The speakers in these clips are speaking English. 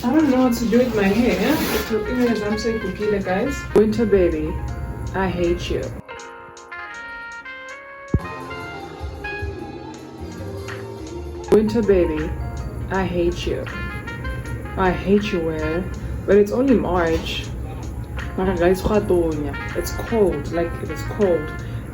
I don't know what to do with my hair. Because I'm saying cookie, guys. Winter baby, I hate you. Winter baby, I hate you. I hate you, where? But it's only March. It's cold, like it is cold.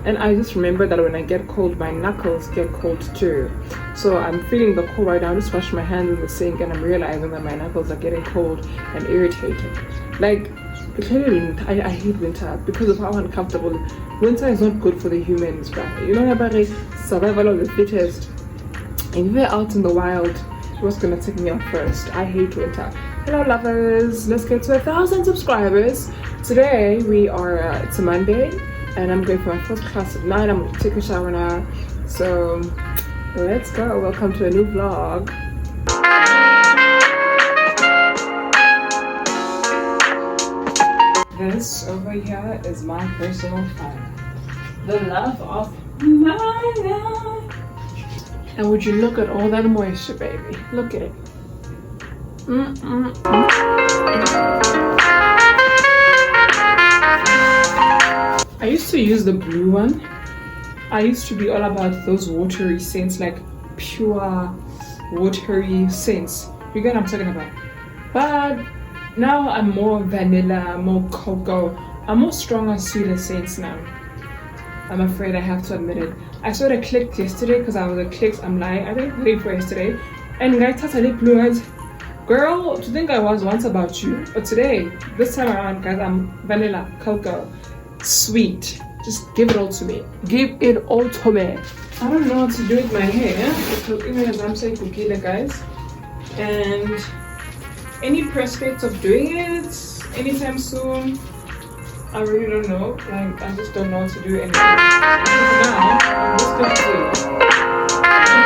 And I just remember that when I get cold, my knuckles get cold too. So I'm feeling the cold right now. I just washed my hands in the sink and I'm realizing that my knuckles are getting cold and irritated. Like, I hate winter because of how uncomfortable. Winter is not good for the humans, but you know, survival of the fittest. And if we're out in the wild, what's gonna take me out first? I hate winter. Hello lovers, let's get to 1,000 subscribers. Today we are, it's a Monday, and I'm going for my first class at 9. I'm gonna take a shower now. So let's go. Welcome to a new vlog. This over here is my personal fire. The love of my life. And would you look at all that moisture, baby? Look at it. I used to use the blue one. I used to be all about those watery scents, like pure watery scents. You get what I'm talking about? But now I'm more vanilla, more cocoa. I'm more stronger, sweeter scents now. I'm afraid I have to admit it. I saw the click yesterday because I was a clicks. I'm lying. I think ready for yesterday. And guys, that's a lip blue eyes. Girl, to think I was once about you. But today, this time around, guys, I'm vanilla, cocoa, sweet. Just give it all to me. Give it all to me. I don't know what to do with my hair. Because I'm saying cookie, guys. And any prospects of doing it anytime soon? I really don't know. Like, I just don't know what to do anymore. Now, I'm just going to do it.